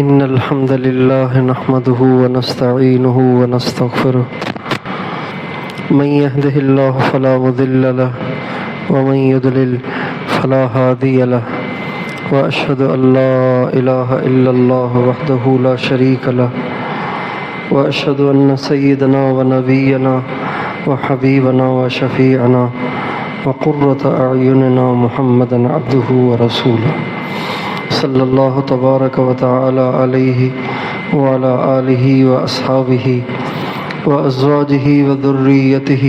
إن الحمد لله نحمده ونستعينه ونستغفره من يهده الله فلا مضل له ومن يضلل فلا هادي له وأشهد أن لا إله إلا الله وحده لا شريك له وأشهد أن سيدنا ونبينا وحبيبنا وشفيعنا وقرة أعيننا محمدا عبده ورسوله صلی اللہ تبارک و تعالی علیہ وعلی آلہ واصحابہ وازواجہ وذریتہ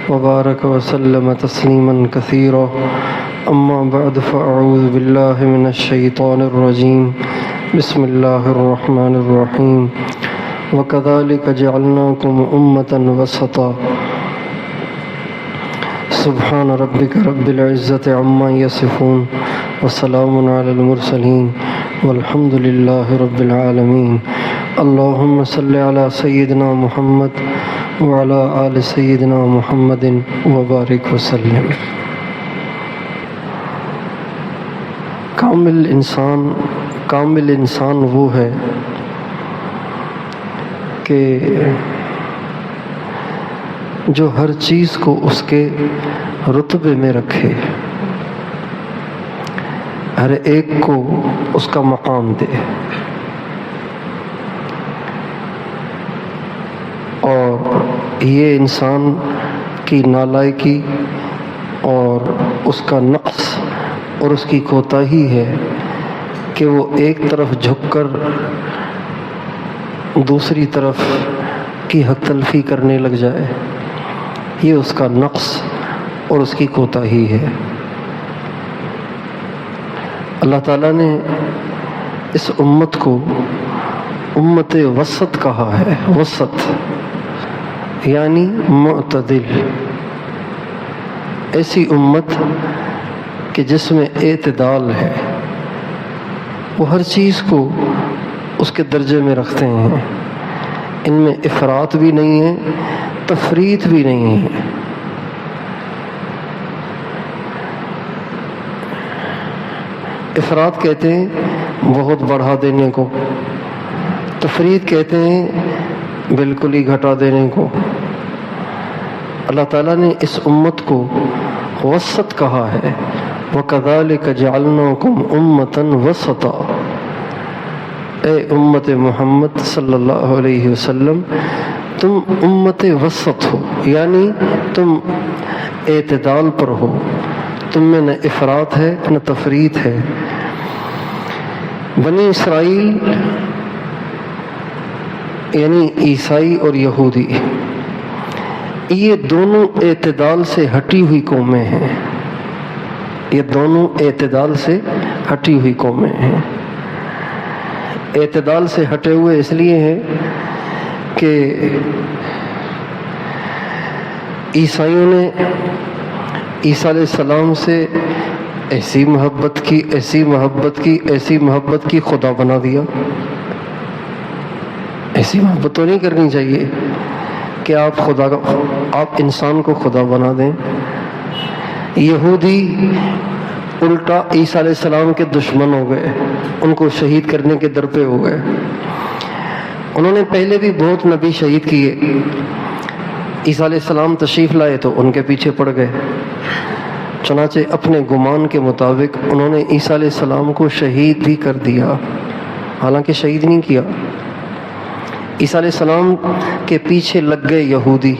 وبارک وسلم تسلیما کثیرا اما بعد فاعوذ باللہ من الشیطان الرجیم بسم اللہ الرحمن الرحیم وکذالک جعلناکم امۃ وسطا سبحان ربک رب العزۃ عما یصفون وسلام علی المرسلین والحمد للہ رب العالمین اللہم صلی علی سیدنا محمد وعلی آل سیدنا محمد وبارک وسلم۔ کامل انسان وہ ہے کہ جو ہر چیز کو اس کے رتبے میں رکھے، ہر ایک کو اس کا مقام دے، اور یہ انسان کی نالائکی اور اس کا نقص اور اس کی کوتاہی ہے کہ وہ ایک طرف جھک کر دوسری طرف کی حق تلفی کرنے لگ جائے۔ یہ اس کا نقص اور اس کی کوتاہی ہے۔ اللہ تعالیٰ نے اس امت کو امت وسط کہا ہے، وسط یعنی معتدل، ایسی امت کہ جس میں اعتدال ہے، وہ ہر چیز کو اس کے درجے میں رکھتے ہیں، ان میں افراط بھی نہیں ہے، تفریط بھی نہیں ہے۔ افراط کہتے ہیں بہت بڑھا دینے کو، تفریط کہتے ہیں بالکل ہی گھٹا دینے کو۔ اللہ تعالیٰ نے اس امت کو وسط کہا ہے، وَكَذَلِكَ جَعَلْنَاكُمْ أُمَّةً وَسَطًا۔ اے امت محمد صلی اللہ علیہ وسلم، تم امت وسط ہو، یعنی تم اعتدال پر ہو، تم میں نہ افراط ہے نہ تفریط ہے۔ بنی اسرائیل یعنی عیسائی اور یہودی، یہ دونوں اعتدال سے ہٹی ہوئی قومیں ہیں، یہ دونوں اعتدال سے ہٹی ہوئی قومیں ہیں۔ اعتدال سے ہٹے ہوئے اس لیے ہیں کہ عیسائیوں نے عیسیٰ علیہ السلام سے ایسی محبت کی خدا بنا دیا۔ ایسی محبت تو نہیں کرنی چاہیے کہ آپ انسان کو خدا بنا دیں۔ یہودی الٹا عیسیٰ علیہ السلام کے دشمن ہو گئے، ان کو شہید کرنے کے در پہ ہو گئے۔ انہوں نے پہلے بھی بہت نبی شہید کیے، عیسیٰ علیہ السلام تشریف لائے تو ان کے پیچھے پڑ گئے، چنانچہ اپنے گمان کے مطابق انہوں نے عیسیٰ علیہ السلام کو شہید بھی کر دیا، حالانکہ شہید نہیں کیا۔ عیسیٰ علیہ السلام کے پیچھے لگ گئے یہودی،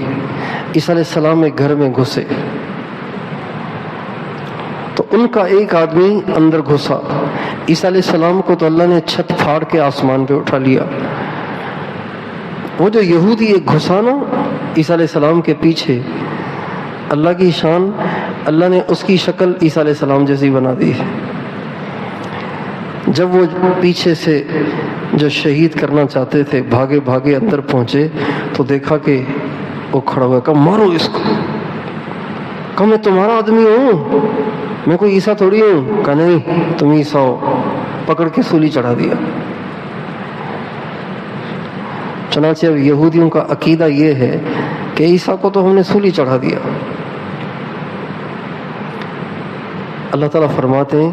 عیسیٰ علیہ السلام ایک گھر میں گھسے تو ان کا ایک آدمی اندر گھسا، عیسیٰ علیہ السلام کو تو اللہ نے چھت پھاڑ کے آسمان پہ اٹھا لیا۔ وہ جو یہودی ایک گھسا نا عیسیٰ علیہ السلام کے پیچھے، اللہ کی شان، اللہ نے اس کی شکل عیسیٰ علیہ السلام جیسی بنا دی۔ جب وہ پیچھے سے جو شہید کرنا چاہتے تھے بھاگے بھاگے اندر پہنچے تو دیکھا کہ وہ کھڑا ہوا، کہا مارو اس کو، کہا میں تمہارا آدمی ہوں، میں کوئی عیسیٰ تھوڑی ہوں، کہا نہیں تم عیسیٰ ہو، پکڑ کے سولی چڑھا دیا۔ چنانچہ اب یہودیوں کا عقیدہ یہ ہے کہ عیسیٰ کو تو ہم نے سولی چڑھا دیا۔ اللہ تعالیٰ فرماتے ہیں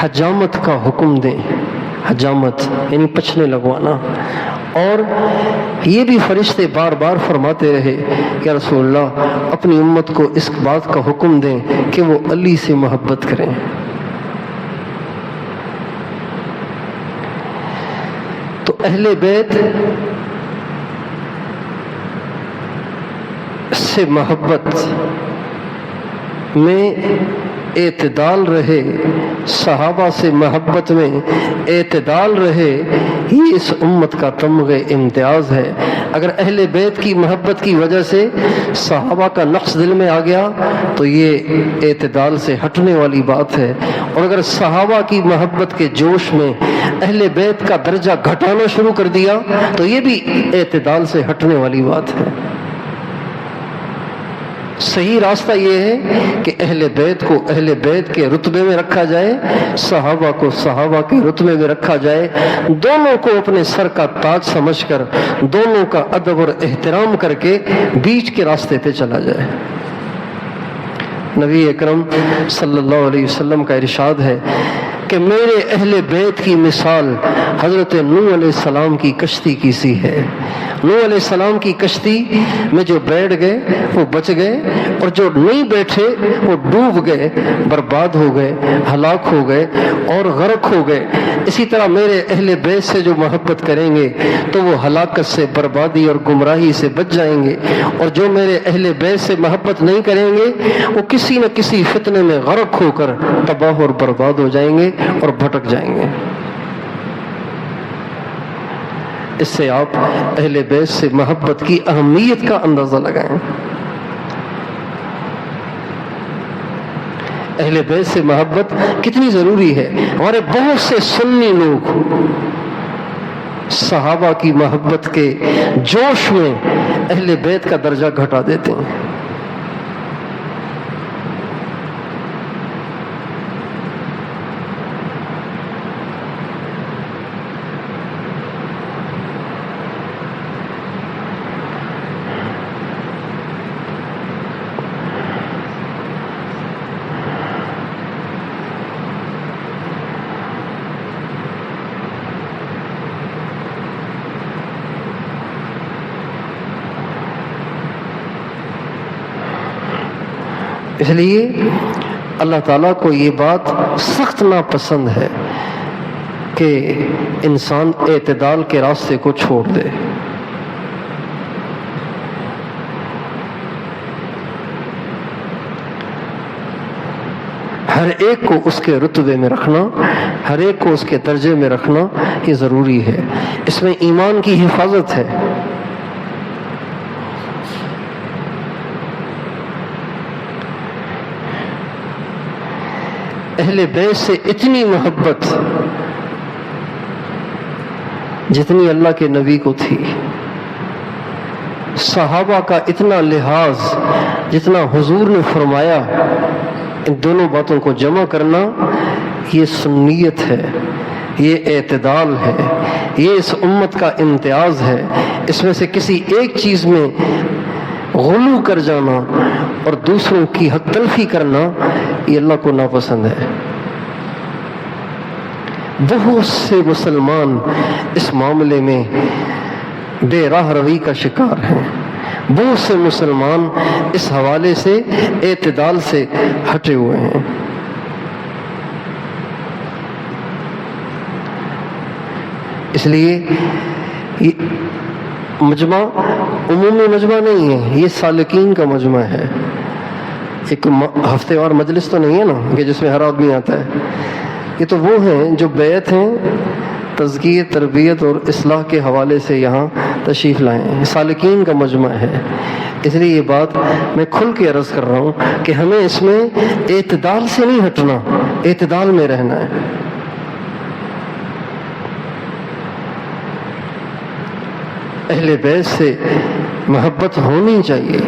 حجامت کا حکم دیں، حجامت یعنی پچھنے لگوانا، اور یہ بھی فرشتے بار بار فرماتے رہے کہ رسول اللہ اپنی امت کو اس بات کا حکم دیں کہ وہ علی سے محبت کریں۔ تو اہل بیت سے محبت میں اعتدال رہے، صحابہ سے محبت میں اعتدال رہے، یہ اس امت کا تمغہ امتیاز ہے۔ اگر اہل بیت کی محبت کی وجہ سے صحابہ کا نقص دل میں آ گیا تو یہ اعتدال سے ہٹنے والی بات ہے، اور اگر صحابہ کی محبت کے جوش میں اہل بیت کا درجہ گھٹانا شروع کر دیا تو یہ بھی اعتدال سے ہٹنے والی بات ہے۔ صحیح راستہ یہ ہے کہ اہل بیت کو اہل بیت کے رتبے میں رکھا جائے، صحابہ کو صحابہ کے رتبے میں رکھا جائے، دونوں کو اپنے سر کا تاج سمجھ کر، دونوں کا ادب اور احترام کر کے بیچ کے راستے پہ چلا جائے۔ نبی اکرم صلی اللہ علیہ وسلم کا ارشاد ہے کہ میرے اہل بیت کی مثال حضرت نوح علیہ السلام کی کشتی کی سی ہے۔ نوح علیہ السلام کی کشتی میں جو بیٹھ گئے وہ بچ گئے، اور جو نہیں بیٹھے وہ ڈوب گئے، برباد ہو گئے، ہلاک ہو گئے اور غرق ہو گئے۔ اسی طرح میرے اہل بیت سے جو محبت کریں گے تو وہ ہلاکت سے، بربادی اور گمراہی سے بچ جائیں گے، اور جو میرے اہل بیت سے محبت نہیں کریں گے وہ کسی نہ کسی فتنے میں غرق ہو کر تباہ اور برباد ہو جائیں گے اور بھٹک جائیں گے۔ اس سے آپ اہل بیت سے محبت کی اہمیت کا اندازہ لگائیں۔ اہل بیت سے محبت کتنی ضروری ہے۔ ہمارے بہت سے سنی لوگ صحابہ کی محبت کے جوش میں اہل بیت کا درجہ گھٹا دیتے ہیں۔ اس لیے اللہ تعالیٰ کو یہ بات سخت ناپسند ہے کہ انسان اعتدال کے راستے کو چھوڑ دے۔ ہر ایک کو اس کے رتبے میں رکھنا، ہر ایک کو اس کے درجے میں رکھنا یہ ضروری ہے۔ اس میں ایمان کی حفاظت ہے۔ اہل بیت سے اتنی محبت جتنی اللہ کے نبی کو تھی، صحابہ کا اتنا لحاظ جتنا حضور نے فرمایا، ان دونوں باتوں کو جمع کرنا یہ سنیت ہے، یہ اعتدال ہے، یہ اس امت کا امتیاز ہے۔ اس میں سے کسی ایک چیز میں غلو کر جانا اور دوسروں کی حق تلفی کرنا یہ اللہ کو ناپسند ہے۔ بہت سے مسلمان اس معاملے میں بے راہ روی کا شکار ہیں، بہت سے مسلمان اس حوالے سے اعتدال سے ہٹے ہوئے ہیں۔ اس لیے یہ مجمع عمومی مجمع نہیں ہے، یہ سالکین کا مجمع ہے۔ ایک ہفتے وار مجلس تو نہیں ہے نا کہ جس میں ہر آدمی آتا ہے۔ یہ تو وہ ہیں جو بیعت ہیں، تزکیہ، تربیت اور اصلاح کے حوالے سے یہاں تشریف لائے ہیں، سالکین کا مجمع ہے۔ اس لیے یہ بات میں کھل کے عرض کر رہا ہوں کہ ہمیں اس میں اعتدال سے نہیں ہٹنا، اعتدال میں رہنا ہے۔ اہل بیت سے محبت ہونی چاہیے،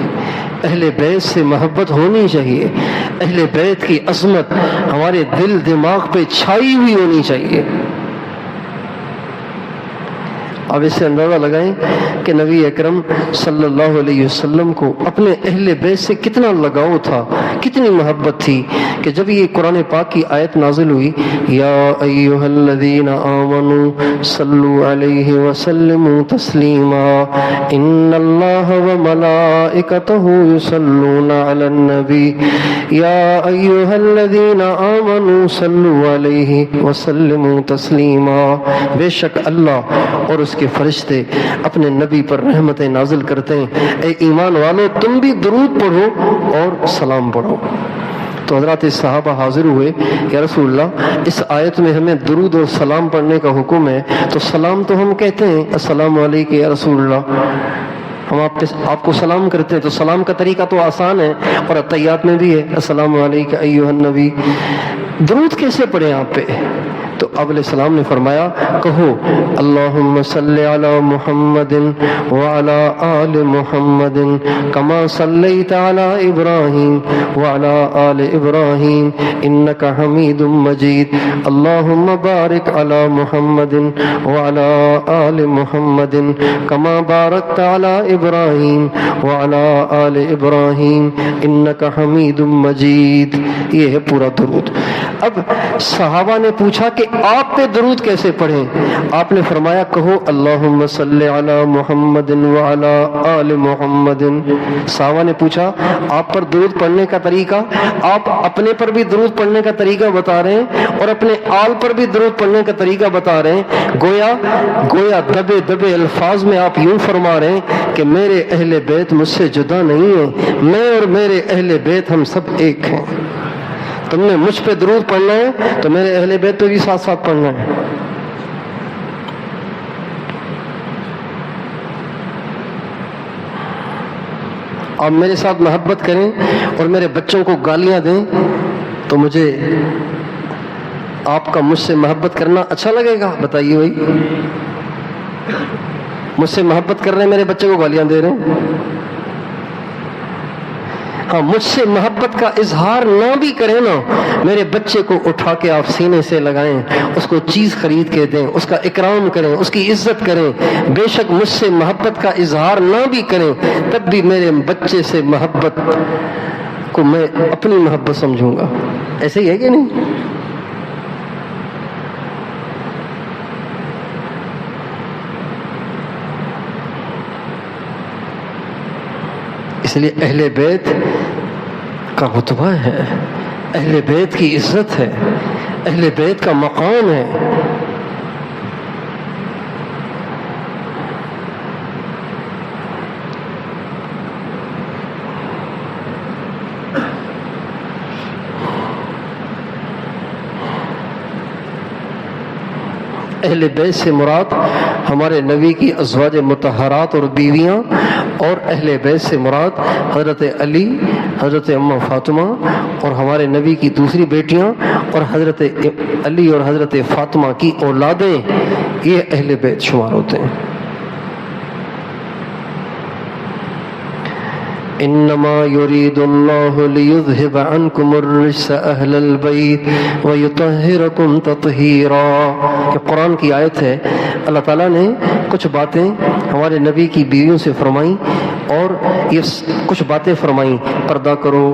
اہل بیت سے محبت ہونی چاہیے، اہل بیت کی عظمت ہمارے دل دماغ پہ چھائی ہوئی ہونی چاہیے۔ اب اس سے اندازہ لگائیں کہ نبی اکرم صلی اللہ علیہ وسلم کو اپنے اہل بیت سے کتنا لگاؤ تھا، کتنی محبت تھی کہ جب یہ قرآن پاک کی آیت نازل ہوئی، یا ایھا الذین آمنوا صلوا علیہ وسلموا تسلیما ان اللہ وملائکتہ یصلون علی النبی یا ایھا الذین آمنوا صلوا علیہ وسلموا تسلیما، بے شک اللہ اور اس کے فرشتے اپنے نبی پر رحمتیں نازل کرتے ہیں، اے ایمان والو تم بھی درود پڑھو اور سلام پڑھو۔ تو حضرات صحابہ حاضر ہوئے، یا رسول اللہ اس آیت میں ہمیں درود اور سلام پڑھنے کا حکم ہے، تو سلام تو ہم کہتے ہیں السلام علیکم یا رسول اللہ، ہم آپ کو سلام کرتے ہیں، تو سلام کا طریقہ تو آسان ہے اور عطیات میں بھی ہے السلام علیکم ایھا النبی۔ درود کیسے پڑھیں آپ پہ؟ تو آپ علیہ السلام نے فرمایا کہو اللہم صلی علی محمد وعلی آل محمد کما صلیت علی ابراہیم وعلی آل ابراہیم انک حمید مجید اللہم بارک علی محمد وعلی آل محمد کما بارکت علی ابراہیم وعلی آل ابراہیم انک حمید مجید۔ یہ ہے پورا درود۔ اب صحابہ نے پوچھا کہ آپ پہ درود کیسے پڑھیں؟ آپ نے فرمایا کہو اللہم صلی علی محمد وعلی آل محمد۔ صحابہ نے پوچھا آپ پر درود پڑھنے کا طریقہ؟ آپ اپنے پر بھی درود پڑھنے کا طریقہ بتا رہے ہیں اور اپنے آل پر بھی درود پڑھنے کا طریقہ بتا رہے ہیں، گویا دبے دبے الفاظ میں آپ یوں فرما رہے ہیں کہ میرے اہل بیت مجھ سے جدا نہیں ہیں، میں اور میرے اہل بیت ہم سب ایک ہیں۔ تم نے مجھ پہ درود پڑھنا ہے تو میرے اہل بیت پہ بھی ساتھ ساتھ پڑھنا ہے۔ آپ میرے ساتھ محبت کریں اور میرے بچوں کو گالیاں دیں تو مجھے آپ کا مجھ سے محبت کرنا اچھا لگے گا؟ بتائیے بھائی، مجھ سے محبت کر رہے ہیں، میرے بچے کو گالیاں دے رہے ہیں۔ ہاں، مجھ سے محبت کا اظہار نہ بھی کریں نا، میرے بچے کو اٹھا کے آپ سینے سے لگائیں، اس کو چیز خرید کے دیں، اس کا اکرام کریں، اس کی عزت کریں، بے شک مجھ سے محبت کا اظہار نہ بھی کریں تب بھی میرے بچے سے محبت کو میں اپنی محبت سمجھوں گا۔ ایسے ہی ہے کہ نہیں؟ اس لیے اہل بیت کا رتبہ ہے، اہل بیت کی عزت ہے، اہل بیت کا مقام ہے۔ اہل بیت سے مراد ہمارے نبی کی ازواج مطہرات اور بیویاں، اور اہل بیت سے مراد حضرت علی، حضرت اماں فاطمہ اور ہمارے نبی کی دوسری بیٹیاں اور حضرت علی اور حضرت فاطمہ کی اولادیں، یہ اہل بیت شمار ہوتے ہیں۔ انما يريد الله ليذهب عنكم الرجس اهل البيت ويطهركم تطهيرا۔ یہ قرآن کی آیت ہے۔ اللہ تعالیٰ نے کچھ باتیں ہمارے نبی کی بیویوں سے فرمائیں اور یہ کچھ باتیں فرمائیں، پردہ کرو،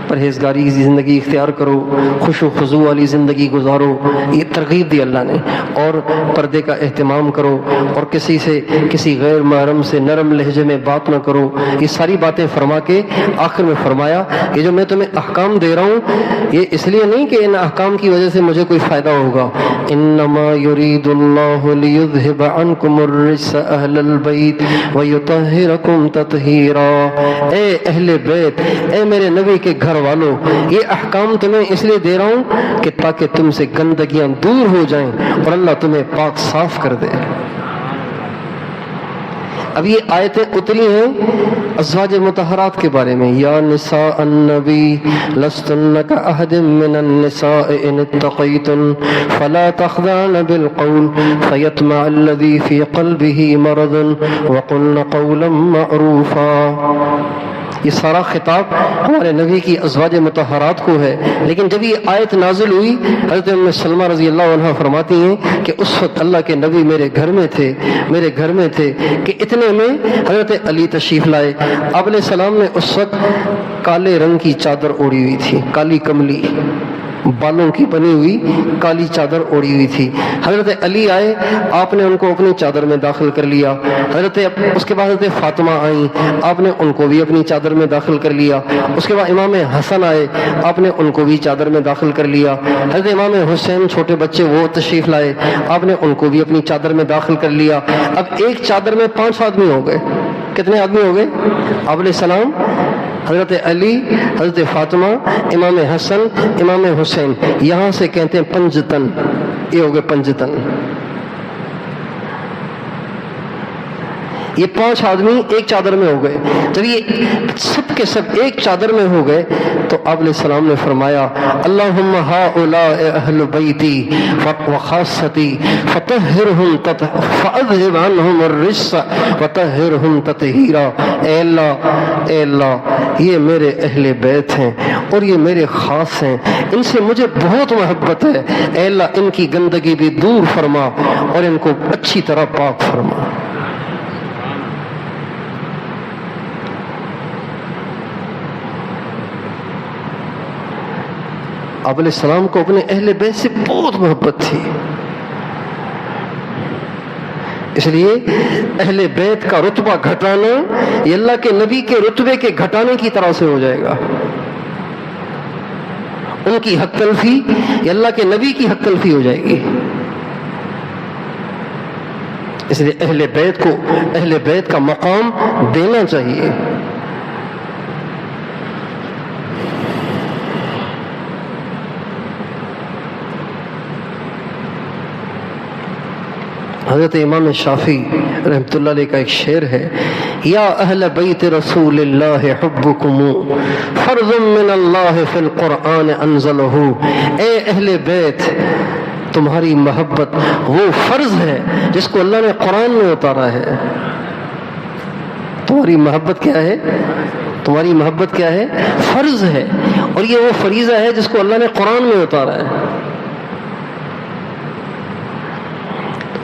پرہیزگاری کی زندگی اختیار کرو، خوش و خضوع والی زندگی گزارو، یہ ترغیب دی اللہ نے، اور پردے کا اہتمام کرو، اور کسی غیر محرم سے نرم لہجے میں بات نہ کرو۔ یہ ساری باتیں فرما کے آخر میں فرمایا یہ جو میں تمہیں احکام دے رہا ہوں یہ اس لیے نہیں کہ ان احکام کی وجہ سے مجھے کوئی فائدہ ہوگا، انما یرید اللہ لیذہب عنکم الرجس اہل البیت ویطہرکم تطہیرا۔ اے اہل بیت، اے میرے نبی کے گھر والو، یہ احکام تمہیں اس لیے دے رہا ہوں کہ تاکہ تم سے گندگیاں دور ہو جائیں اور اللہ تمہیں پاک صاف کر دے۔ اب یہ آیتیں اتری ہیں ازواج مطہرات کے بارے میں، یا نساء النبی لستن کأحد من النساء ان اتقیتن فلا تخضعن بالقول فیطمع الذی فی قلبہ مرض وقلن قولا معروفا۔ یہ سارا خطاب ہمارے نبی کی ازواج مطہرات کو ہے، لیکن جب یہ آیت نازل ہوئی حضرت ام سلمہ رضی اللہ عنہ فرماتی ہیں کہ اس وقت اللہ کے نبی میرے گھر میں تھے کہ اتنے میں حضرت علی تشریف لائے۔ آپ علیہ السلام نے اس وقت کالے رنگ کی چادر اوڑھی ہوئی تھی، کالی کملی بالوں کی بنی ہوئی کالی چادر اوڑھی ہوئی تھی۔ حضرت علی آئے، آپ نے ان کو اپنی چادر میں داخل کر لیا۔ اس کے بعد حضرت فاطمہ آئیں، آپ نے ان کو بھی اپنی چادر میں داخل کر لیا۔ اس کے بعد امام حسن آئے، آپ نے ان کو بھی چادر میں داخل کر لیا۔ حضرت امام حسین چھوٹے بچے وہ تشریف لائے، آپ نے ان کو بھی اپنی چادر میں داخل کر لیا۔ اب ایک چادر میں 5 آدمی ہو گئے۔ کتنے آدمی ہو گئے؟ آپ علیہ السلام، حضرت علی، حضرت فاطمہ، امام حسن، امام حسین، یہاں سے کہتے ہیں پنجتن، یہ ہو گئے پنجتن۔ یہ 5 آدمی ایک چادر میں ہو گئے۔ جب یہ سب کے سب ایک چادر میں ہو گئے تو آپ علیہ السلام نے فرمایا اللہم ہؤلاء اہل بیتی وخاصتی فطہرہم فاذہب عنہم الرجس وطہرہم تطہیرا۔ اے اللہ یہ میرے اہل بیت ہیں اور یہ میرے خاص ہیں، ان سے مجھے بہت محبت ہے، اے اللہ ان کی گندگی بھی دور فرما اور ان کو اچھی طرح پاک فرما۔ آپ علیہ السلام کو اپنے اہل بیت سے بہت محبت تھی، اس لیے اہل بیت کا رتبہ گھٹانا یہ اللہ کے نبی کے رتبے کے گھٹانے کی طرح سے ہو جائے گا۔ ان کی حق تلفی یہ اللہ کے نبی کی حق تلفی ہو جائے گی۔ اس لیے اہل بیت کو اہل بیت کا مقام دینا چاہیے۔ حضرت امام شافعی رحمۃ اللہ علیہ کا ایک شعر ہے، یا اہل بیت رسول اللہ حبکم فرض من اللہ فی القرآن انزلہ۔ اے اہل بیت تمہاری محبت وہ فرض ہے جس کو اللہ نے قرآن میں اتارا ہے۔ تمہاری محبت کیا ہے؟ تمہاری محبت کیا ہے؟ فرض ہے، اور یہ وہ فریضہ ہے جس کو اللہ نے قرآن میں اتارا ہے۔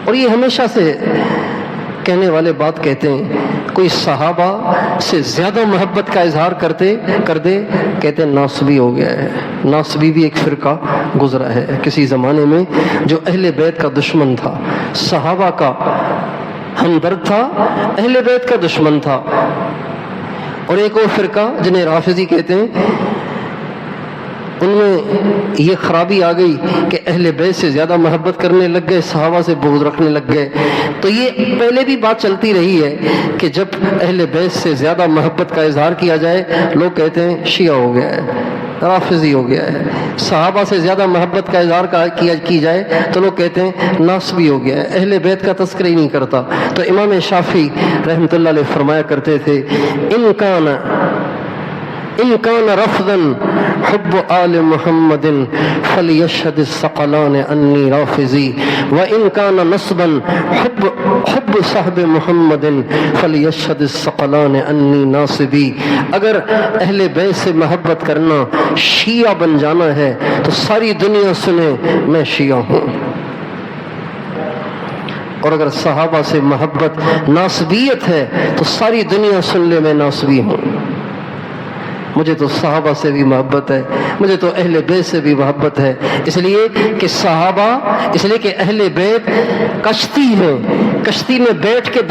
اور یہ ہمیشہ سے کہنے والے بات کہتے ہیں، کوئی صحابہ سے زیادہ محبت کا اظہار کر دے کہتے ہیں ناصبی ہو گیا ہے۔ ناصبی بھی ایک فرقہ گزرا ہے کسی زمانے میں جو اہل بیت کا دشمن تھا، صحابہ کا ہمدرد تھا، اہل بیت کا دشمن تھا۔ اور ایک اور فرقہ جنہیں رافضی کہتے ہیں، ان میں یہ خرابی آ گئی کہ اہل بیت سے زیادہ محبت کرنے لگ گئے، صحابہ سے بغض رکھنے لگ گئے۔ تو یہ پہلے بھی بات چلتی رہی ہے کہ جب اہل بیت سے زیادہ محبت کا اظہار کیا جائے لوگ کہتے ہیں شیعہ ہو گیا ہے، رافضی ہو گیا ہے۔ صحابہ سے زیادہ محبت کا اظہار کی جائے تو لوگ کہتے ہیں ناصبی ہو گیا ہے، اہل بیت کا تذکرہ ہی نہیں کرتا۔ تو امام شافعی رحمۃ اللہ علیہ فرمایا کرتے تھے ان کان رفضا حب آل محمد فلیشهد الثقلان انی رافضی وان کان نصبا حب صحب محمد فلیشهد الثقلان انی ناصبی۔ اگر اہل بیت سے محبت کرنا شیعہ بن جانا ہے تو ساری دنیا سنے میں شیعہ ہوں، اور اگر صحابہ سے محبت ناصبیت ہے تو ساری دنیا سن لے میں ناصبی ہوں۔ مجھے تو صحابہ سے بھی محبت ہے، مجھے تو اہل بیت سے بھی محبت ہے، اس لیے کہ صحابہ، اس لیے کہ اہل بیت کشتی ہے، کشتی میں بیٹھ کے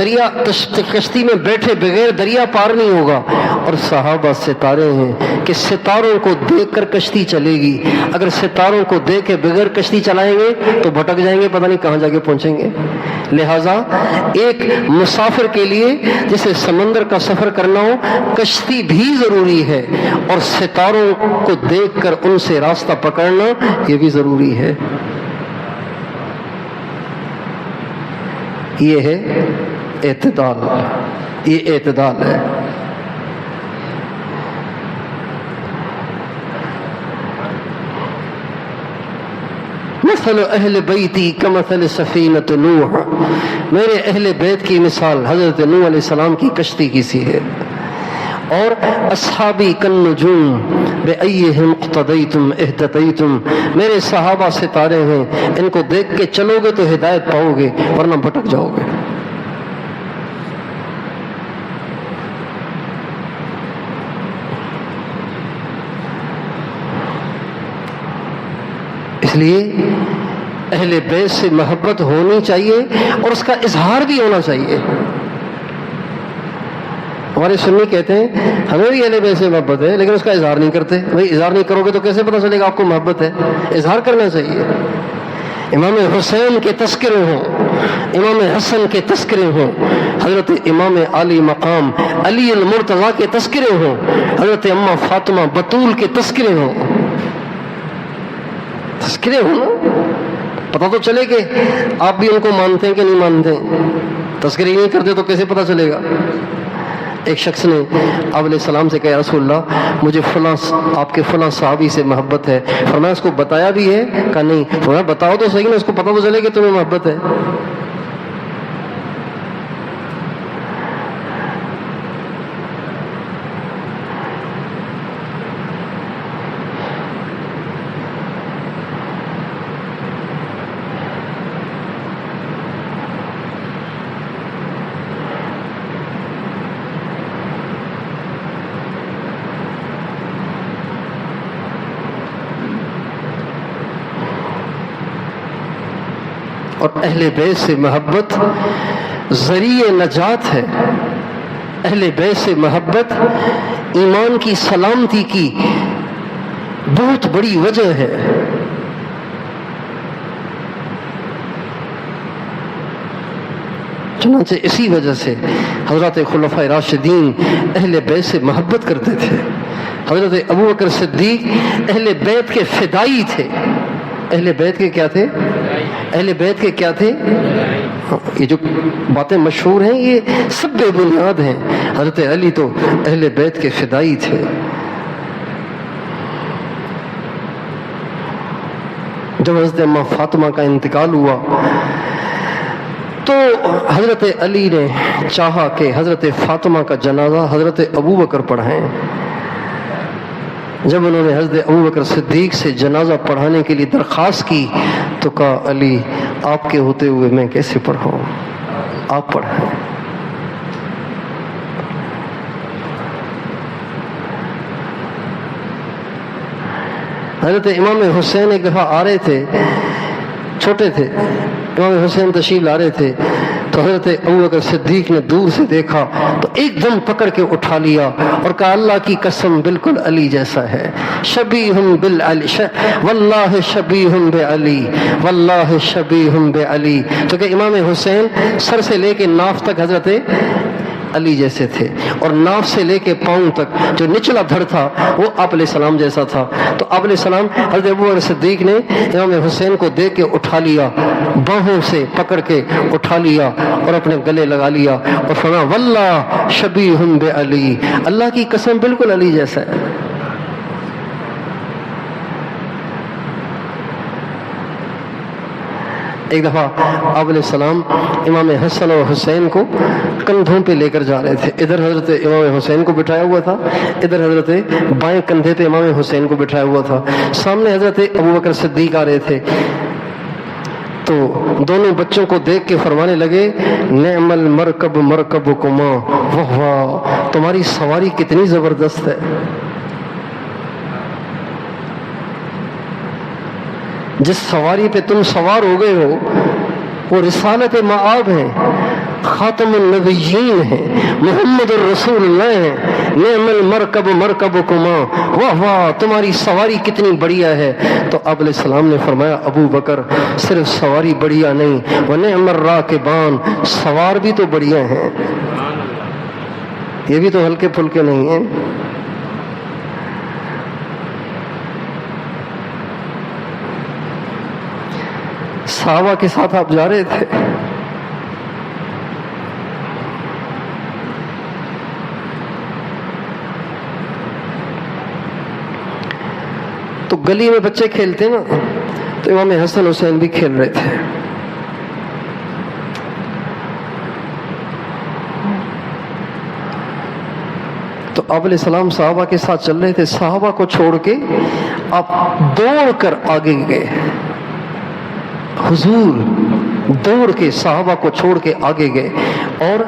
کشتی میں بیٹھے بغیر دریا پار نہیں ہوگا، اور صحابہ ستارے ہیں کہ ستاروں کو دیکھ کر کشتی چلے گی، اگر ستاروں کو دیکھ کے بغیر کشتی چلائیں گے تو بھٹک جائیں گے، پتہ نہیں کہاں جا کے پہنچیں گے۔ لہٰذا ایک مسافر کے لیے جسے سمندر کا سفر کرنا ہو کشتی بھی ضروری ہے، اور ستاروں کو دیکھ کر ان سے راستہ پکڑنا یہ بھی ضروری ہے۔ یہ ہے اعتدال، یہ اعتدال ہے۔ مثل اہل بیتی کمثل سفینۃ نوح، میرے اہل بیت کی مثال حضرت نوح علیہ السلام کی کشتی کی سی ہے۔ اور اصحابی کالنجوم بأیہم اقتدیتم اہتدیتم، میرے صحابہ ستارے ہیں، ان کو دیکھ کے چلو گے تو ہدایت پاؤ گے ورنہ بھٹک جاؤ گے۔ اس لیے اہل بیت سے محبت ہونی چاہیے اور اس کا اظہار بھی ہونا چاہیے۔ ہمارے سنی کہتے ہیں ہمیں بھی اہل بیت سے محبت ہے لیکن اس کا اظہار نہیں کرتے۔ بھائی اظہار نہیں کرو گے تو کیسے پتہ چلے گا آپ کو محبت ہے؟ اظہار کرنا چاہیے۔ امام حسین کے تذکرے ہوں، امام حسن کے تذکرے ہوں، حضرت امام علی مقام علی المرتضیٰ کے تذکرے ہوں، حضرت اماں فاطمہ بطول کے تذکرے ہوں، تذکرے ہوں نا، پتہ تو چلے کہ آپ بھی ان کو مانتے ہیں کہ نہیں مانتے۔ تذکرے ہی نہیں کرتے تو کیسے پتہ چلے گا؟ ایک شخص نے آپ علیہ السلام سے کہا یا رسول اللہ مجھے فلاں آپ کے فلاں صحابی سے محبت ہے، فرمایا اس کو بتایا بھی ہے؟ کہا نہیں۔ فرمایا بتاؤ تو صحیح نا، اس کو پتہ تو چلے کہ تمہیں محبت ہے۔ اور اہل بیت سے محبت ذریعہ نجات ہے، اہل بیت سے محبت ایمان کی سلامتی کی بہت بڑی وجہ ہے۔ چنانچہ اسی وجہ سے حضرت خلفائے راشدین اہل بیت سے محبت کرتے تھے۔ حضرت ابوبکر صدیق اہل بیت کے فدائی تھے۔ اہل بیت کے کیا تھے؟ اہل بیت کے کیا تھے؟ یہ جو باتیں مشہور ہیں یہ سب بے بنیاد ہیں۔ حضرت علی تو اہل بیت کے فدائی تھے۔ جب حضرت اماں فاطمہ کا انتقال ہوا تو حضرت علی نے چاہا کہ حضرت فاطمہ کا جنازہ حضرت ابوبکر پڑھائیں۔ جب انہوں نے حضرت ابوبکر صدیق سے جنازہ پڑھانے کے لیے درخواست کی تو کہا علی آپ کے ہوتے ہوئے میں کیسے پڑھاؤں، آپ پڑھائیں۔ حضرت امام حسین ایک دفعہ آ رہے تھے، چھوٹے تھے، امام حسین تشریف لا رہے تھے تو حضرت ابوبکر صدیق نے دور سے دیکھا تو ایک دم پکڑ کے اٹھا لیا اور کہا اللہ کی قسم بالکل علی جیسا ہے، شبیہم بالعلی واللہ شبیہم بعلی واللہ شبیہم بعلی۔ تو کہ امام حسین سر سے لے کے ناف تک حضرت علی جیسے تھے اور ناف سے لے کے پاؤں تک جو نچلا دھڑ تھا وہ آپ علیہ السلام جیسا تھا۔ تو آپ علیہ السلام حضرت ابوبکر صدیق نے امام حسین کو دیکھ کے اٹھا لیا، باہوں سے پکڑ کے اٹھا لیا اور اپنے گلے لگا لیا اور فرمایا واللہ شبیہم بعلی، اللہ کی قسم بالکل علی جیسا ہے۔ ایک دفعہ آپ علیہ السلام امام حسن اور حسین کو کندھوں پہ لے کر جا رہے تھے، ادھر حضرت امام حسین کو بٹھایا ہوا تھا، ادھر حضرت بائیں کندھے پہ امام حسین کو بٹھایا ہوا تھا، سامنے حضرت ابوبکر صدیق آ رہے تھے۔ تو دونوں بچوں کو دیکھ کے فرمانے لگے نعم المرکب مرکبکما، واہ واہ تمہاری سواری کتنی زبردست ہے، جس سواری پہ تم سوار ہو گئے ہو وہ رسالت مآب ہے، خاتم النبیین ہے، محمد الرسول اللہ ہے، نعم المرکب مرکبکما، واہ واہ تمہاری سواری کتنی بڑھیا ہے۔ تو آپ علیہ السلام نے فرمایا ابو بکر صرف سواری بڑھیا نہیں، ونعم الراکبان سوار بھی تو بڑھیا ہیں، یہ بھی تو ہلکے پھلکے نہیں ہیں۔ صحابہ کے ساتھ آپ جا رہے تھے، تو گلی میں بچے کھیلتے نا، تو امام حسن حسین بھی کھیل رہے تھے۔ تو آپ علیہ السلام صحابہ کے ساتھ چل رہے تھے، صحابہ کو چھوڑ کے آپ دوڑ کر آگے گئے، حضور دوڑ کے صحابہ کو چھوڑ کے آگے گئے، اور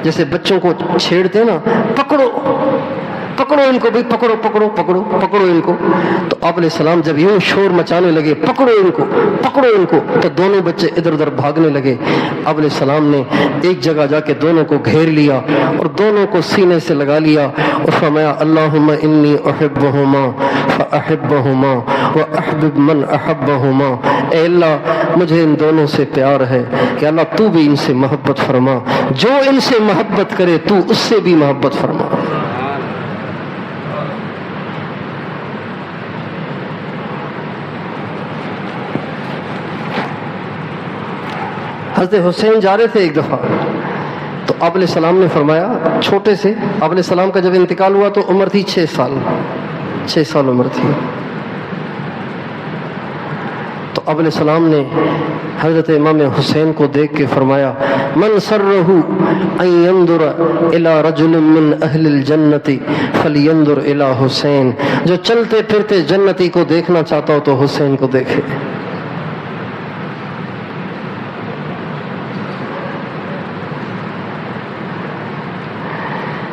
جیسے بچوں کو چھیڑتے نا، پکڑو پکڑو ان کو بھائی، پکڑو پکڑو پکڑو پکڑو ان کو، تو آپ علیہ السلام جب یوں شور مچانے لگے پکڑو ان کو پکڑو ان کو، تو دونوں بچے ادھر ادھر بھاگنے لگے۔ آپ علیہ السلام نے ایک جگہ جا کے دونوں کو گھیر لیا اور دونوں کو سینے سے لگا لیا اور فرمایا اللہم انی احبہما فاحبہما واحبب من احبہما، اے اللہ مجھے ان دونوں سے پیار ہے کہ اللہ تو بھی ان سے محبت فرما، جو ان سے محبت کرے تو اس سے بھی محبت فرما۔ حضرت حسین جا رہے تھے ایک دفعہ، تو آپ علیہ السلام نے فرمایا، چھوٹے سے آپ علیہ السلام کا جب انتقال ہوا تو عمر تھی 6 سال عمر تھی، تو آپ علیہ السلام نے حضرت امام حسین کو دیکھ کے فرمایا من سرہ ان ينظر الى رجل من اہل الجنت فلینظر الى حسین، جو چلتے پھرتے جنتی کو دیکھنا چاہتا ہو تو حسین کو دیکھے۔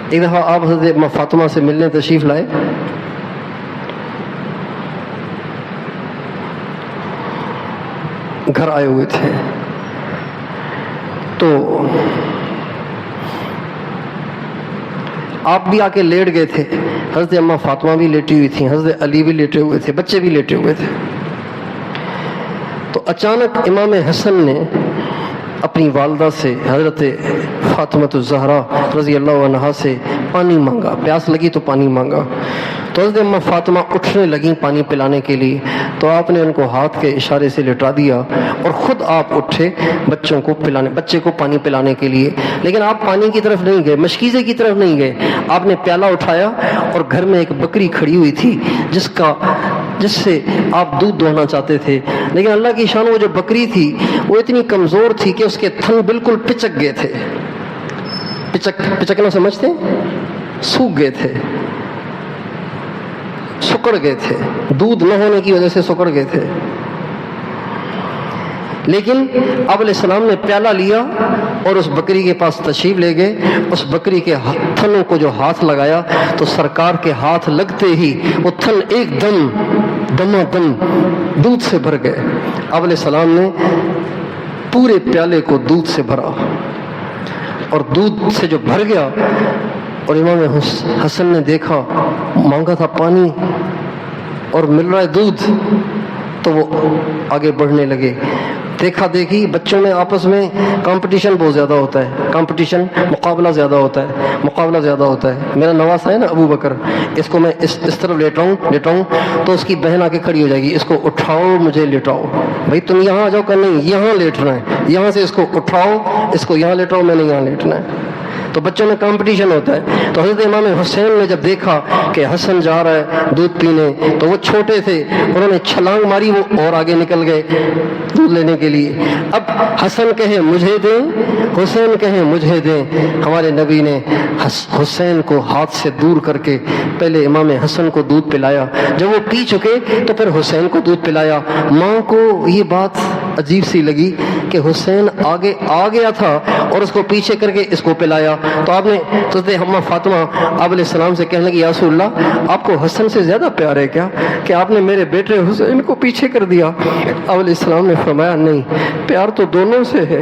ایک دفعہ آپ حضرت فاطمہ سے ملنے تشریف لائے، گھر آئے ہوئے تھے، تو آپ بھی آ کے لیٹ گئے تھے، حضرت اماں فاطمہ بھی لیٹی ہوئی تھیں، حضرت علی بھی لیٹے ہوئے تھے، بچے بھی لیٹے ہوئے تھے، تو اچانک امام حسن نے اپنی والدہ سے حضرت فاطمہ الزہرا رضی اللہ عنہا سے پانی مانگا، پیاس لگی تو پانی مانگا، تو حضرت اماں فاطمہ اٹھنے لگیں پانی پلانے کے لیے، تو آپ نے ان کو ہاتھ کے اشارے سے لٹا دیا اور خود آپ اٹھے بچے کو پانی پلانے کے لیے، لیکن آپ پانی کی طرف نہیں گئے، مشکیزے کی طرف نہیں گئے، آپ نے پیالہ اٹھایا اور گھر میں ایک بکری کھڑی ہوئی تھی جس سے آپ دودھ دوہنا چاہتے تھے، لیکن اللہ کی شان وہ جو بکری تھی وہ اتنی کمزور تھی کہ اس کے تھن بالکل پچک گئے تھے، پچکنا سمجھتے ہیں، سوکھ گئے تھے، سکڑ گئے تھے، دودھ نہ ہونے کی وجہ سے سکڑ گئے تھے، لیکن آپ علیہ السلام نے پیالہ لیا اور اس بکری کے پاس تشریف لے گئے، اس بکری کے تھنوں کو جو ہاتھ لگایا تو سرکار کے ہاتھ لگتے ہی وہ تھن ایک دم دمادم دودھ سے بھر گئے۔ آپ علیہ السلام نے پورے پیالے کو دودھ سے بھرا، اور دودھ سے جو بھر گیا اور امام حسن نے دیکھا، مانگا تھا پانی اور مل رہا ہے دودھ، تو وہ آگے بڑھنے لگے۔ دیکھا دیکھی بچوں میں آپس میں کمپٹیشن بہت زیادہ ہوتا ہے، مقابلہ زیادہ ہوتا ہے۔ میرا نواسا ہے نا ابو بکر، اس کو میں اس طرف لیٹاؤں تو اس کی بہن آ کے کھڑی ہو جائے گی، اس کو اٹھاؤ مجھے لٹاؤ، بھائی تم یہاں آ جاؤ کہ نہیں، یہاں لیٹنا ہے، یہاں سے اس کو اٹھاؤ، اس کو یہاں لیٹاؤ، میں نے یہاں لیٹنا ہے۔ تو بچوں میں کمپٹیشن ہوتا ہے۔ تو حضرت امام حسین نے جب دیکھا کہ حسن جا رہا ہے دودھ پینے، تو وہ چھوٹے تھے، انہوں نے چھلانگ ماری، وہ اور آگے نکل گئے دودھ لینے کے لیے۔ اب حسن کہے مجھے دیں، حسین کہے مجھے دیں، ہمارے نبی نے حسین کو ہاتھ سے دور کر کے پہلے امام حسن کو دودھ پلایا، جب وہ پی چکے تو پھر حسین کو دودھ پلایا۔ ماں کو یہ بات عجیب سی لگی کہ حسین آگے آ گیا تھا اور اس کو پیچھے کر کے اس کو پلایا، تو آپ نے ہمہ فاطمہ آپ علیہ السلام سے کہنے لگی یا رسول اللہ آپ کو حسن سے زیادہ پیار ہے کیا کہ آپ نے میرے بیٹے حسین کو پیچھے کر دیا؟ آپ علیہ السلام نے فرمایا نہیں، پیار تو دونوں سے ہے،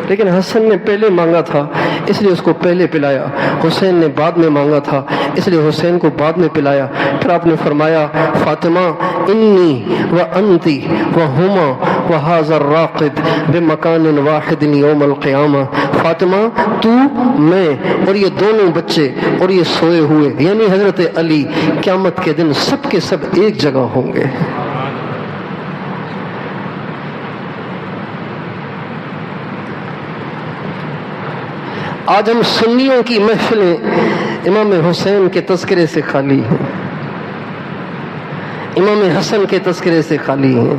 لیکن حسن نے پہلے مانگا تھا اس لیے اس کو پہلے پلایا، حسین نے بعد میں مانگا تھا اس لیے حسین کو بعد میں پلایا۔ پھر آپ نے فرمایا فاطمہ انی و انتی و ہما و حاضر راقد بمکان واحد یوم القیامہ، فاطمہ تو، میں اور یہ دونوں بچے اور یہ سوئے ہوئے یعنی حضرت علی قیامت کے دن سب کے سب ایک جگہ ہوں گے۔ آج ہم سنیوں کی محفلیں امام حسین کے تذکرے سے خالی ہیں، امام حسن کے تذکرے سے خالی ہیں،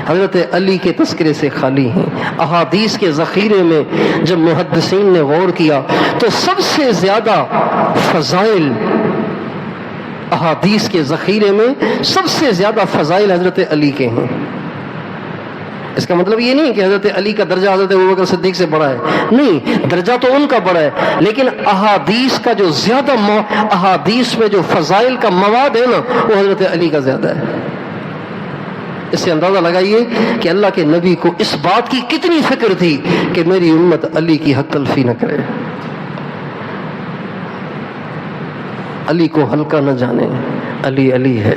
حضرت علی کے تذکرے سے خالی ہیں۔ احادیث کے ذخیرے میں جب محدثین نے غور کیا تو سب سے زیادہ فضائل احادیث کے ذخیرے میں سب سے زیادہ فضائل حضرت علی کے ہیں۔ اس کا مطلب یہ نہیں کہ حضرت علی کا درجہ حضرت ابوبکر صدیق سے بڑا ہے، نہیں، درجہ تو ان کا بڑا ہے، لیکن احادیث کا جو زیادہ احادیث میں جو فضائل کا مواد ہے نا، وہ حضرت علی کا زیادہ ہے۔ اس سے اندازہ لگائیے کہ اللہ کے نبی کو اس بات کی کتنی فکر تھی کہ میری امت علی کی حق تلفی نہ کرے، علی کو ہلکا نہ جانے، علی علی ہے۔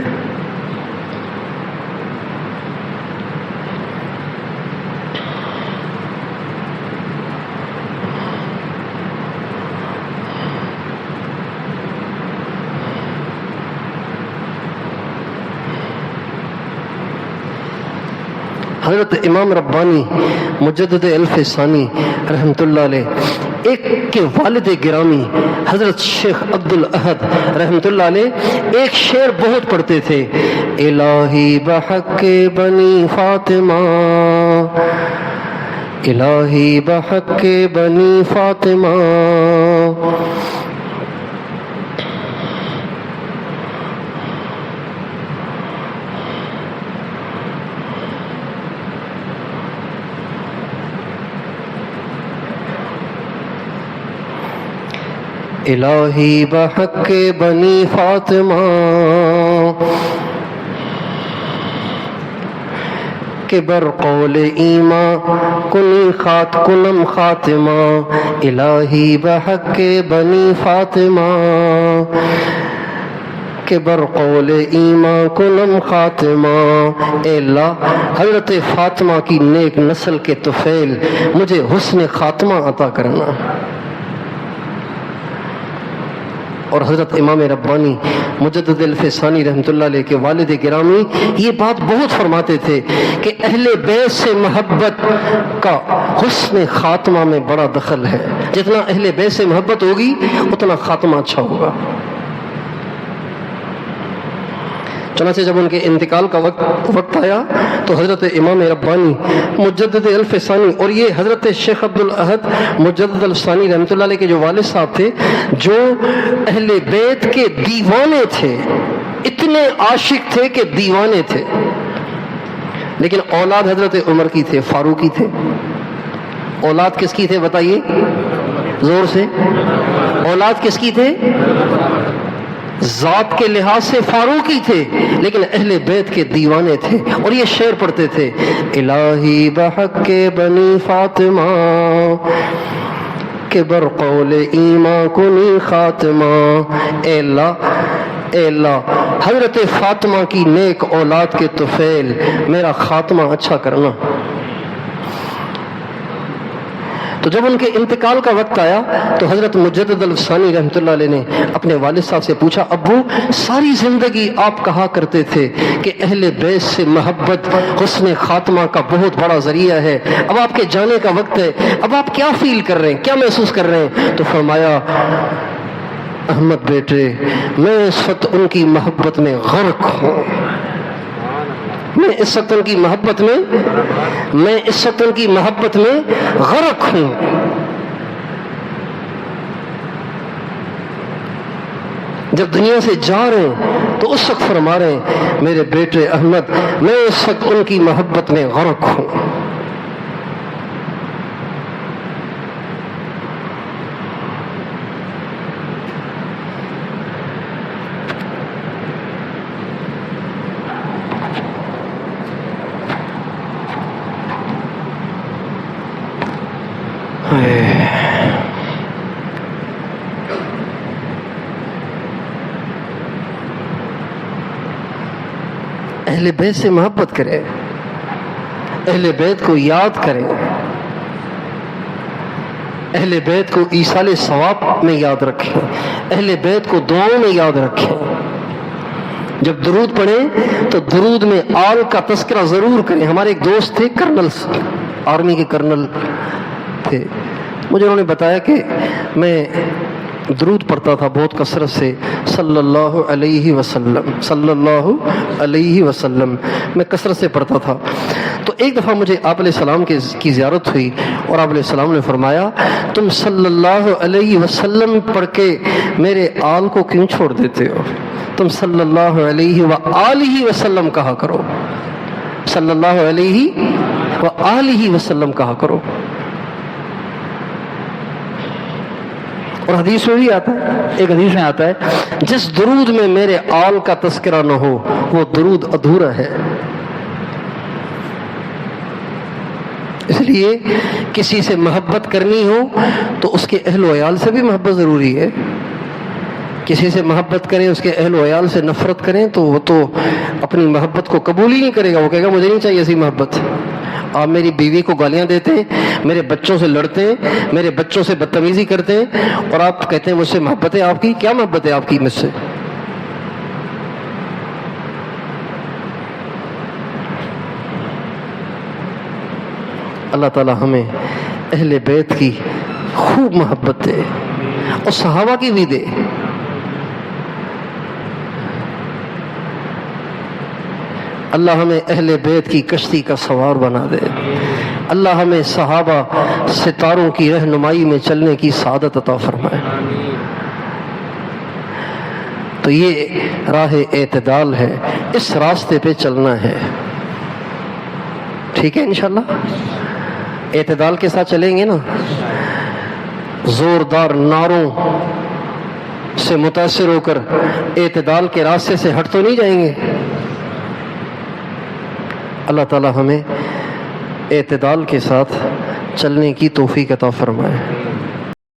حضرت امام ربانی مجدد الف ثانی رحمۃ اللہ علیہ ایک کے والد گرامی حضرت شیخ عبد الاحد رحمۃ اللہ علیہ ایک شعر بہت پڑھتے تھے، الہی بحق بنی فاطمہ، الہی بحق بنی فاطمہ، الہی بحق بنی فاطمہ، کہ بر قول ایمان کنی کنم خاتمہ، الہی بحق بنی فاطمہ، کہ بر قول ایمان کنم خاتمہ، اے اللہ حضرت فاطمہ کی نیک نسل کے طفیل مجھے حسن خاتمہ عطا کرنا۔ اور حضرت امام ربانی مجدد الف ثانی رحمۃ اللہ علیہ کے والد گرامی یہ بات بہت فرماتے تھے کہ اہل بیت سے محبت کا حسن خاتمہ میں بڑا دخل ہے، جتنا اہل بیت سے محبت ہوگی اتنا خاتمہ اچھا ہوگا۔ چنانچہ جب ان کے انتقال کا وقت آیا تو حضرت امام ربانی مجدد الف ثانی، اور یہ حضرت شیخ عبد الاحد مجدد الف ثانی رحمۃ اللہ علیہ کے جو والد صاحب تھے، جو اہل بیت کے دیوانے تھے، اتنے عاشق تھے کہ دیوانے تھے، لیکن اولاد حضرت عمر کی تھے، فاروقی تھے۔ اولاد کس کی تھے بتائیے زور سے، اولاد کس کی تھے؟ ذات کے لحاظ سے فاروقی تھے، لیکن اہل بیت کے دیوانے تھے، اور یہ شعر پڑھتے تھے، الہی بحق بنی فاطمہ، کہ بر قول ایمان کنی خاتمہ، اے اللہ حضرت فاطمہ کی نیک اولاد کے طفیل میرا خاتمہ اچھا کرنا۔ تو جب ان کے انتقال کا وقت آیا تو حضرت مجدد الثانی رحمۃ اللہ علیہ نے اپنے والد صاحب سے پوچھا، ابو ساری زندگی آپ کہا کرتے تھے کہ اہل بیت سے محبت حسن خاتمہ کا بہت بڑا ذریعہ ہے، اب آپ کے جانے کا وقت ہے، اب آپ کیا فیل کر رہے ہیں، کیا محسوس کر رہے ہیں؟ تو فرمایا، احمد بیٹے میں اس وقت ان کی محبت میں غرق ہوں، میں اس وقت ان کی محبت میں غرق ہوں۔ جب دنیا سے جا رہے ہیں تو اس وقت فرما رہے ہیں، میرے بیٹے احمد میں اس وقت ان کی محبت میں غرق ہوں۔ اہل بیت سے محبت کریں، اہل بیت کو یاد کریں، اہل بیت کو ایصال ثواب میں یاد رکھیں، اہل بیت کو دعاؤں میں یاد رکھیں۔ جب درود پڑھیں تو درود میں آل کا تذکرہ ضرور کریں۔ ہمارے ایک دوست تھے، کرنل، آرمی کے کرنل تھے، مجھے انہوں نے بتایا کہ میں درود پڑھتا تھا بہت کثرت سے، صلی اللہ علیہ وسلم میں کثرت سے پڑھتا تھا۔ تو ایک دفعہ مجھے آپ علیہ السلام کی زیارت ہوئی اور آپ علیہ السلام نے فرمایا، تم صلی اللہ علیہ وسلم پڑھ کے میرے آل کو کیوں چھوڑ دیتے ہو؟ تم صلی اللہ علیہ وآلہ وسلم کہا کرو، صلی اللہ علیہ وآلہ وسلم کہا کرو۔ اور حدیث میں بھی آتا ہے، ایک حدیث میں آتا ہے جس درود میں میرے آل کا تذکرہ نہ ہو وہ درود ادھورا ہے۔ اس لیے کسی سے محبت کرنی ہو تو اس کے اہل و عیال سے بھی محبت ضروری ہے۔ کسی سے محبت کریں، اس کے اہل و عیال سے نفرت کریں تو وہ تو اپنی محبت کو قبول ہی نہیں کرے گا، وہ کہے گا مجھے نہیں چاہیے ایسی محبت۔ آپ میری بیوی کو گالیاں دیتے ہیں، میرے بچوں سے لڑتے ہیں، میرے بچوں سے بدتمیزی کرتے ہیں، اور آپ کہتے ہیں مجھ سے محبت ہے آپ کی؟ کیا محبت ہے آپ کی مجھ سے؟ اللہ تعالی ہمیں اہل بیت کی خوب محبت دے اور صحابہ کی بھی دے۔ اللہ ہمیں اہل بیت کی کشتی کا سوار بنا دے۔ اللہ ہمیں صحابہ ستاروں کی رہنمائی میں چلنے کی سعادت عطا فرمائے۔ تو یہ راہ اعتدال ہے، اس راستے پہ چلنا ہے، ٹھیک ہے انشاءاللہ؟ اعتدال کے ساتھ چلیں گے نا، زوردار نعروں سے متاثر ہو کر اعتدال کے راستے سے ہٹ تو نہیں جائیں گے۔ اللہ تعالی ہمیں اعتدال کے ساتھ چلنے کی توفیق عطا فرمائے۔